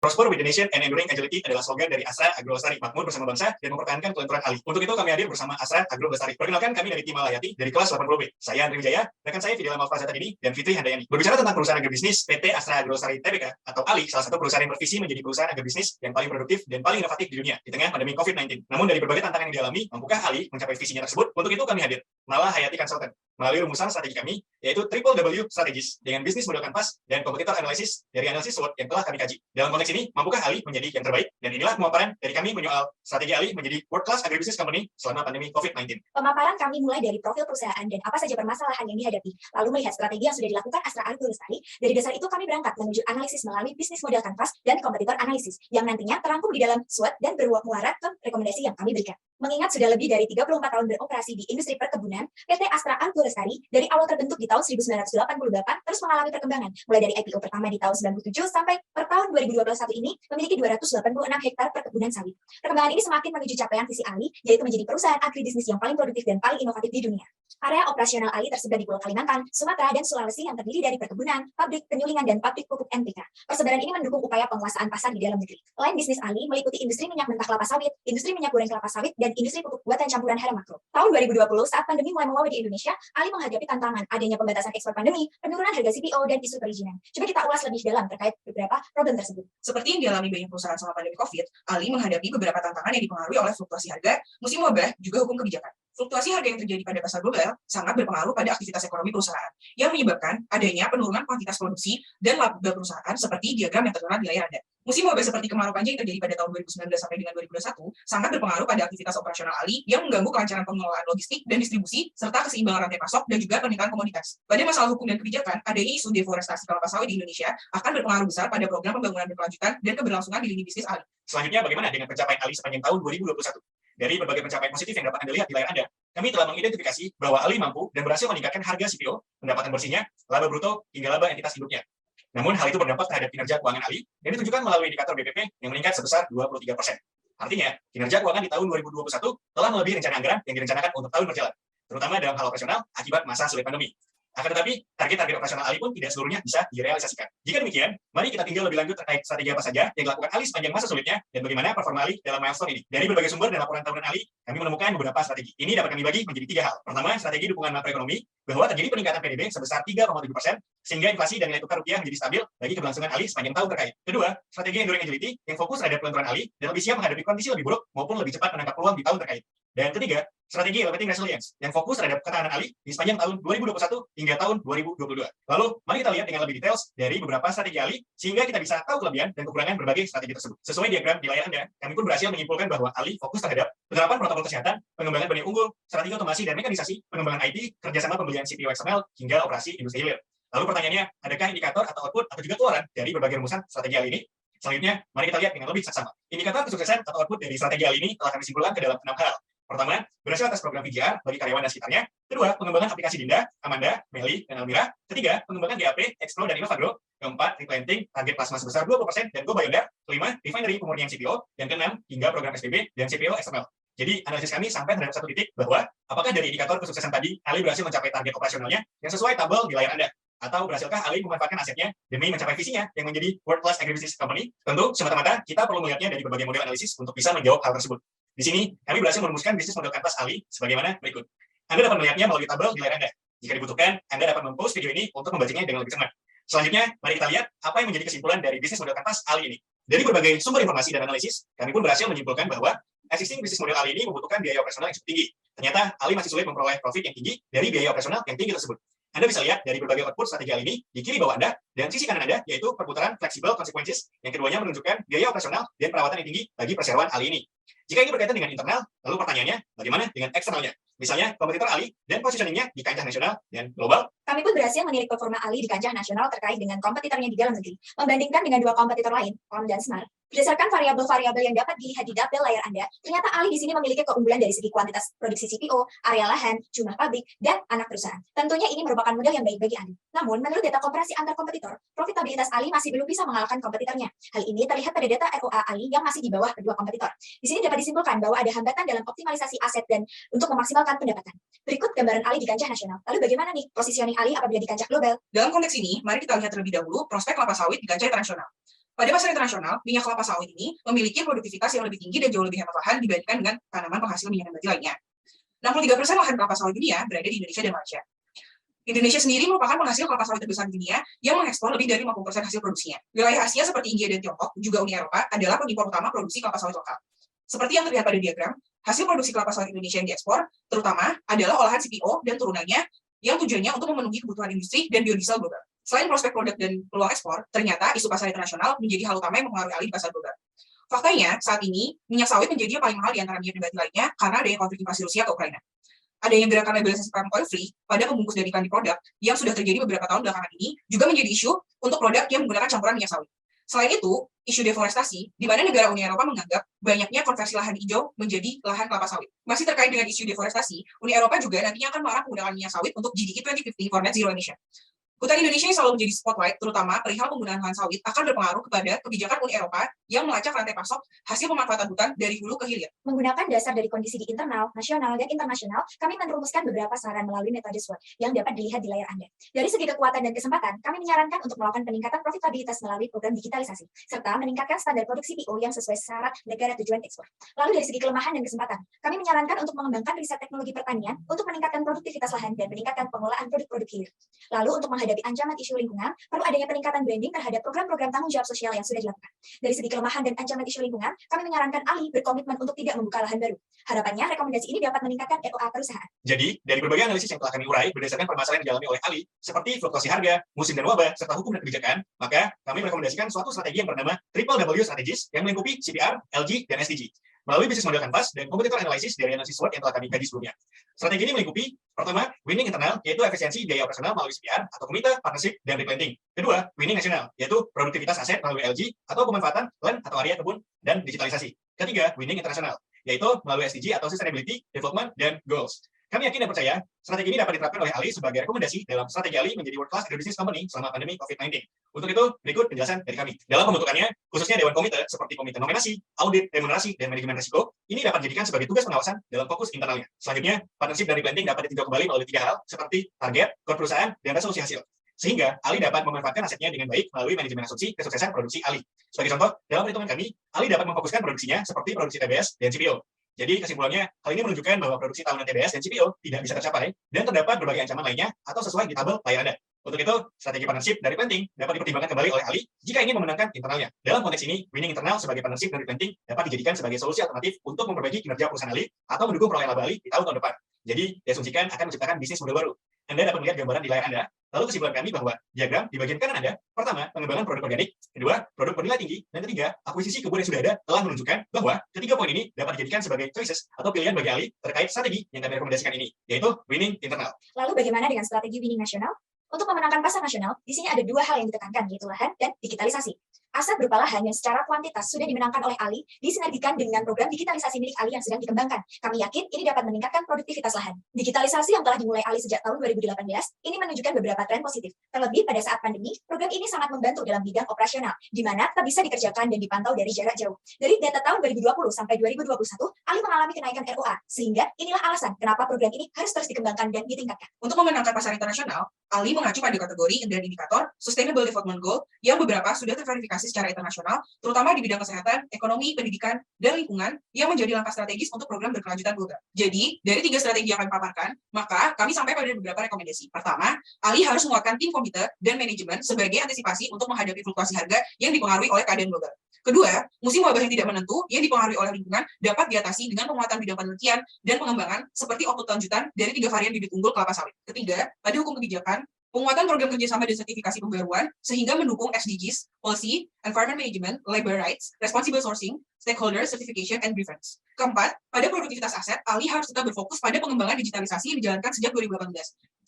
Prosper with the nation and enduring agility adalah slogan dari Astra Agro Lestari, makmur bersama bangsa dan mempertahankan kelenturan Ali. Untuk itu kami hadir bersama Astra Agro Lestari. Perkenalkan, kami dari tim Malayati dari kelas 80B. Saya Andri Wijaya, rekan saya Fidela Malfazata ini, dan Fitri Handayani. Berbicara tentang perusahaan agribisnis, PT Astra Agro Lestari Tbk atau ALI, salah satu perusahaan yang bervisi menjadi perusahaan agribisnis yang paling produktif dan paling inovatif di dunia di tengah pandemi COVID-19. Namun dari berbagai tantangan yang dialami, mampukah ALI mencapai visinya tersebut? Untuk itu kami hadir Malayati Consultant melalui rumusan strategi kami, yaitu W Strategis dengan bisnis model kanvas dan kompetitor analisis dari analisis SWOT yang telah kami kaji. Dalam konteks ini, mampukah ALI menjadi yang terbaik? Dan inilah pemaparan dari kami menyoal strategi ALI menjadi world class agribusiness company selama pandemi COVID-19. Pemaparan kami mulai dari profil perusahaan dan apa saja permasalahan yang dihadapi, lalu melihat strategi yang sudah dilakukan Astra Agro Lestari. Dari dasar itu kami berangkat menuju analisis melalui bisnis model kanvas dan kompetitor analisis yang nantinya terangkum di dalam SWOT dan bermuara ke rekomendasi yang kami berikan. Mengingat sudah lebih dari 34 tahun beroperasi di industri perkebunan, PT Astra Agro Lestari dari awal terbentuk di tahun 1988 terus mengalami perkembangan, mulai dari IPO pertama di tahun 97 sampai per tahun 2021 ini memiliki 286 hektar perkebunan sawit. Perkembangan ini semakin menuju capaian visi ALI, yaitu menjadi perusahaan agribisnis yang paling produktif dan paling inovatif di dunia. Area operasional ALI tersebar di Pulau Kalimantan, Sumatera, dan Sulawesi yang terdiri dari perkebunan, pabrik, penyulingan, dan pabrik pupuk NPK. Persebaran ini mendukung upaya penguasaan pasar di dalam negeri. Lain bisnis ALI meliputi industri minyak mentah kelapa sawit, industri minyak goreng kelapa sawit, dan industri pupuk buatan campuran hara makro. Tahun 2020, saat pandemi mulai mewabah di Indonesia, ALI menghadapi tantangan adanya pembatasan ekspor pandemi, penurunan harga CPO, dan isu perizinan. Coba kita ulas lebih dalam terkait beberapa problem tersebut. Seperti yang dialami banyak perusahaan selama pandemi COVID, ALI menghadapi beberapa tantangan yang dipengaruhi oleh fluktuasi harga, musim wabah, juga hukum kebijakan. Fluktuasi harga yang terjadi pada pasar global sangat berpengaruh pada aktivitas ekonomi perusahaan, yang menyebabkan adanya penurunan kuantitas produksi dan laba perusahaan seperti diagram yang tertera di layar Anda. Musim wabah seperti kemarau panjang yang terjadi pada tahun 2019 sampai dengan 2021 sangat berpengaruh pada aktivitas operasional ALI yang mengganggu kelancaran pengelolaan logistik dan distribusi serta keseimbangan rantai pasok dan juga peningkatan komoditas. Pada masalah hukum dan kebijakan, adanya isu deforestasi kelapa sawit di Indonesia akan berpengaruh besar pada program pembangunan berkelanjutan dan keberlangsungan di lini bisnis ALI. Selanjutnya, bagaimana dengan pencapaian ALI sepanjang tahun 2021? Dari berbagai pencapaian positif yang dapat Anda lihat di layar Anda, kami telah mengidentifikasi bahwa ALI mampu dan berhasil meningkatkan harga CPO, pendapatan bersihnya, laba bruto, hingga laba entitas induknya. Namun, hal itu berdampak terhadap kinerja keuangan ALI yang ditunjukkan melalui indikator BPP yang meningkat sebesar 23%. Artinya, kinerja keuangan di tahun 2021 telah melebihi rencana anggaran yang direncanakan untuk tahun berjalan, terutama dalam hal operasional akibat masa sulit pandemi. Akan tetapi, target-target operasional ALI pun tidak seluruhnya bisa direalisasikan. Jika demikian, mari kita tinjau lebih lanjut terkait strategi apa saja yang dilakukan ALI sepanjang masa sulitnya dan bagaimana performa ALI dalam milestone ini. Dari berbagai sumber dan laporan tahunan ALI, kami menemukan beberapa strategi. Ini dapat kami bagi menjadi 3 hal. Pertama, strategi dukungan makroekonomi, bahwa terjadi peningkatan PDB sebesar 3,7%, sehingga inflasi dan nilai tukar rupiah menjadi stabil bagi keberlangsungan ALI sepanjang tahun terkait. Kedua, strategi enduring agility yang fokus terhadap kelenturan ALI dan lebih siap menghadapi kondisi lebih buruk maupun lebih cepat menangkap peluang di tahun terkait. Dan ketiga, strategi elevating resilience yang fokus terhadap ketahanan ALI di sepanjang tahun 2021 hingga tahun 2022. Lalu, mari kita lihat dengan lebih details dari beberapa strategi ALI sehingga kita bisa tahu kelebihan dan kekurangan berbagai strategi tersebut. Sesuai diagram di layar Anda, kami pun berhasil menyimpulkan bahwa ALI fokus terhadap penerapan protokol kesehatan, pengembangan benih unggul, strategi otomasi dan mekanisasi, pengembangan IT, kerjasama pembelian CPO XML, hingga operasi industri hilir. Lalu pertanyaannya, adakah indikator atau output atau juga keluaran dari berbagai rumusan strategi ALI ini? Selanjutnya, mari kita lihat dengan lebih seksama. Indikator kesuksesan atau output dari strategi ALI ini telah kami simpulkan ke dalam 6 hal. Pertama, berhasil atas program VGR bagi karyawan dan sekitarnya. Kedua, pengembangan aplikasi Dinda, Amanda, Meli, dan Almira. Ketiga, pengembangan GAP, Explo, dan Innovagro. Keempat, replanting, target plasma sebesar 20% dan Go Biodar. Kelima, refinery pemurnian CPO. Dan keenam, hingga program SPB dan CPO XML. Jadi, analisis kami sampai terhadap satu titik bahwa apakah dari indikator kesuksesan tadi, ALI berhasil mencapai target operasionalnya yang sesuai tabel di layar Anda? Atau berhasilkah ALI memanfaatkan asetnya demi mencapai visinya yang menjadi world class agribusiness company? Tentu, semata-mata kita perlu melihatnya dari berbagai model analisis untuk bisa menjawab hal tersebut. Di sini, kami berhasil merumuskan bisnis model kanvas ALI sebagaimana berikut. Anda dapat melihatnya melalui tabel di layar Anda. Jika dibutuhkan, Anda dapat mempost video ini untuk membacanya dengan lebih cermat. Selanjutnya, mari kita lihat apa yang menjadi kesimpulan dari bisnis model kanvas ALI ini. Dari berbagai sumber informasi dan analisis, kami pun berhasil menyimpulkan bahwa existing bisnis model ALI ini membutuhkan biaya operasional yang cukup tinggi. Ternyata, ALI masih sulit memperoleh profit yang tinggi dari biaya operasional yang tinggi tersebut. Anda bisa lihat dari berbagai output strategi ALI ini di kiri bawah Anda dan sisi kanan Anda, yaitu perputaran flexible consequences, yang keduanya menunjukkan biaya operasional dan perawatan yang tinggi bagi perseroan ALI ini. Jika ini berkaitan dengan internal, lalu pertanyaannya, bagaimana dengan eksternalnya? Misalnya, kompetitor ALI dan positioningnya di kancah nasional dan global. Kami pun berhasil menilik performa ALI di kancah nasional terkait dengan kompetitornya di dalam negeri, membandingkan dengan 2 kompetitor lain, POM dan Smart. Berdasarkan variabel-variabel yang dapat dilihat di dapel layar Anda, ternyata ALI di sini memiliki keunggulan dari segi kuantitas produksi CPO, area lahan, jumlah pabrik, dan anak perusahaan. Tentunya ini merupakan modal yang baik bagi ALI. Namun, menurut data komparasi antar kompetitor, profitabilitas ALI masih belum bisa mengalahkan kompetitornya. Hal ini terlihat pada data ROA ALI yang masih di bawah kedua kompetitor. Di sini dapat disimpulkan bahwa ada hambatan dalam optimalisasi aset dan untuk memaksimalkan pendapatan. Berikut gambaran ALI di kancah nasional. Lalu bagaimana nih positioning ALI apabila di kancah global? Dalam konteks ini, mari kita lihat terlebih dahulu prospek kelapa sawit di kancah internasional. Pada pasar internasional, minyak kelapa sawit ini memiliki produktivitas yang lebih tinggi dan jauh lebih hemat lahan dibandingkan dengan tanaman penghasil minyak nabati lainnya. 63% lahan kelapa sawit dunia berada di Indonesia dan Malaysia. Indonesia sendiri merupakan penghasil kelapa sawit terbesar di dunia yang mengekspor lebih dari 50% hasil produksinya. Wilayah Asia seperti India dan Tiongkok, juga Uni Eropa, adalah pengimpor utama produksi kelapa sawit lokal. Seperti yang terlihat pada diagram, hasil produksi kelapa sawit Indonesia yang diekspor, terutama adalah olahan CPO dan turunannya yang tujuannya untuk memenuhi kebutuhan industri dan biodiesel global. Selain prospek produk dan peluang ekspor, ternyata isu pasar internasional menjadi hal utama yang mempengaruhi alih di pasar global. Faktanya, saat ini, minyak sawit menjadi yang paling mahal di antara minyak nabati lainnya karena adanya konflik invasi Rusia ke Ukraina. Adanya gerakan labelasi palm oil free pada pembungkus dan iklan di produk yang sudah terjadi beberapa tahun belakangan ini juga menjadi isu untuk produk yang menggunakan campuran minyak sawit. Selain itu, isu deforestasi, di mana negara Uni Eropa menganggap banyaknya konversi lahan hijau menjadi lahan kelapa sawit. Masih terkait dengan isu deforestasi, Uni Eropa juga nantinya akan melarang penggunaan minyak sawit untuk GDE 2050 for net zero emission. Hutan Indonesia yang selalu menjadi spotlight, terutama perihal penggunaan lahan sawit, akan berpengaruh kepada kebijakan Uni Eropa yang melacak rantai pasok hasil pemanfaatan hutan dari hulu ke hilir. Menggunakan dasar dari kondisi di internal, nasional, dan internasional, kami merumuskan beberapa saran melalui metode SWOT yang dapat dilihat di layar Anda. Dari segi kekuatan dan kesempatan, kami menyarankan untuk melakukan peningkatan profitabilitas melalui program digitalisasi, serta meningkatkan standar produk CPO yang sesuai syarat negara tujuan ekspor. Lalu dari segi kelemahan dan kesempatan, kami menyarankan untuk mengembangkan riset teknologi pertanian untuk meningkatkan produktivitas lahan dan meningkatkan pengelolaan produk-produk hilir. Lalu untuk menghadapi ancaman isu lingkungan, perlu adanya peningkatan branding terhadap program-program tanggung jawab sosial yang sudah dilakukan. Dari segi kelemahan dan ancaman isu lingkungan, kami menyarankan Ali berkomitmen untuk tidak membuka lahan baru. Harapannya, rekomendasi ini dapat meningkatkan ROA perusahaan. Jadi, dari berbagai analisis yang telah kami urai berdasarkan permasalahan yang dialami oleh Ali, seperti fluktuasi harga, musim dan wabah, serta hukum dan kebijakan, maka kami merekomendasikan suatu strategi yang bernama Triple W Strategies yang melingkupi CPR, LG, dan SDG. Melalui bisnis model canvas dan kompetitor analisis dari analisis SWOT yang telah kami kaji sebelumnya. Strategi ini melingkupi, pertama, winning internal, yaitu efisiensi biaya operasional melalui CPR atau komite, partnership, dan replanting. Kedua, winning nasional, yaitu produktivitas aset melalui LG atau pemanfaatan land atau area kebun dan digitalisasi. Ketiga, winning internasional, yaitu melalui SDG atau Sustainability, Development, dan Goals. Kami yakin dan percaya, strategi ini dapat diterapkan oleh Ali sebagai rekomendasi dalam strategi Ali menjadi world-class agribusiness company selama pandemi COVID-19. Untuk itu, berikut penjelasan dari kami. Dalam pembentukannya, khususnya Dewan Komite, seperti Komite Nominasi, Audit, Remunerasi, dan Manajemen Risiko, ini dapat dijadikan sebagai tugas pengawasan dalam fokus internalnya. Selanjutnya, partnership dan replanting dapat ditinjau kembali melalui 3 hal, seperti target, core perusahaan, dan resolusi hasil. Sehingga Ali dapat memanfaatkan asetnya dengan baik melalui manajemen asumsi kesuksesan produksi Ali. Sebagai contoh, dalam perhitungan kami, Ali dapat memfokuskan produksinya seperti produksi TBS dan CPO. Jadi kesimpulannya, hal ini menunjukkan bahwa produksi tahunan TBS dan CPO tidak bisa tercapai dan terdapat berbagai ancaman lainnya atau sesuai di tabel layar Anda. Untuk itu, strategi partnership dari planting dapat dipertimbangkan kembali oleh Ali jika ingin memenangkan internalnya. Dalam konteks ini, winning internal sebagai partnership dari planting dapat dijadikan sebagai solusi alternatif untuk memperbaiki kinerja perusahaan Ali atau mendukung perolehan laba Ali di tahun-tahun depan. Jadi, diasumsikan akan menciptakan bisnis model baru. Anda dapat melihat gambaran di layar Anda. Lalu kesimpulan kami bahwa diagram di bagian kanan Anda, pertama, pengembangan produk organik, kedua, produk bernilai tinggi, dan ketiga, akuisisi kebun yang sudah ada telah menunjukkan bahwa ketiga poin ini dapat dijadikan sebagai choices atau pilihan bagi Ali terkait strategi yang kami rekomendasikan ini, yaitu winning internal. Lalu bagaimana dengan strategi winning nasional? Untuk memenangkan pasar nasional, di sini ada 2 hal yang ditekankan, yaitu lahan dan digitalisasi. Aset berupa lahan yang secara kuantitas sudah dimenangkan oleh Ali disinergikan dengan program digitalisasi milik Ali yang sedang dikembangkan. Kami yakin ini dapat meningkatkan produktivitas lahan. Digitalisasi yang telah dimulai Ali sejak tahun 2018 ini menunjukkan beberapa tren positif. Terlebih pada saat pandemi, program ini sangat membantu dalam bidang operasional, di mana tetap bisa dikerjakan dan dipantau dari jarak jauh. Dari data tahun 2020 sampai 2021, Ali mengalami kenaikan ROA, sehingga inilah alasan kenapa program ini harus terus dikembangkan dan ditingkatkan. Untuk memenangkan pasar internasional, Ali mengacu pada kategori dan indikator Sustainable Development Goal yang beberapa sudah terverifikasi secara internasional, terutama di bidang kesehatan, ekonomi, pendidikan, dan lingkungan yang menjadi langkah strategis untuk program berkelanjutan global. Jadi, dari 3 strategi yang kami paparkan, maka kami sampai pada beberapa rekomendasi. Pertama, Ali harus menguatkan tim komite dan manajemen sebagai antisipasi untuk menghadapi fluktuasi harga yang dipengaruhi oleh keadaan global. Kedua, musim wabah yang tidak menentu yang dipengaruhi oleh lingkungan dapat diatasi dengan penguatan bidang penelitian dan pengembangan seperti output lanjutan dari 3 varian bibit unggul kelapa sawit. Ketiga, pada hukum kebijakan, penguatan program kerjasama dan sertifikasi pembaruan sehingga mendukung SDGs, Policy, Environment Management, Labor Rights, Responsible Sourcing, Stakeholder Certification, and Grievance. Keempat, pada produktivitas aset, Ali harus tetap berfokus pada pengembangan digitalisasi yang dijalankan sejak 2018,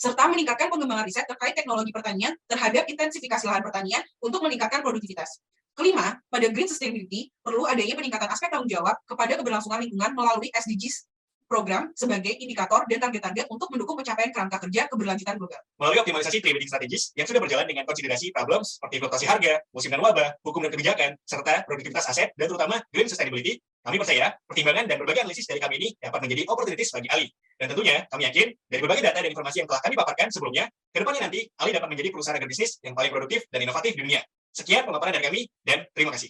serta meningkatkan pengembangan riset terkait teknologi pertanian terhadap intensifikasi lahan pertanian untuk meningkatkan produktivitas. Kelima, pada green sustainability, perlu adanya peningkatan aspek tanggung jawab kepada keberlangsungan lingkungan melalui SDGs program sebagai indikator dan target-target untuk mendukung pencapaian kerangka kerja keberlanjutan global. Melalui optimalisasi pre-wedding strategis yang sudah berjalan dengan konsiderasi problem seperti fluktuasi harga, musim dan wabah, hukum dan kebijakan, serta produktivitas aset, dan terutama green sustainability, kami percaya pertimbangan dan berbagai analisis dari kami ini dapat menjadi opportunities bagi Ali. Dan tentunya, kami yakin dari berbagai data dan informasi yang telah kami paparkan sebelumnya, ke depannya nanti Ali dapat menjadi perusahaan agribisnis yang paling produktif dan inovatif di dunia. Sekian pemaparan dari kami, dan terima kasih.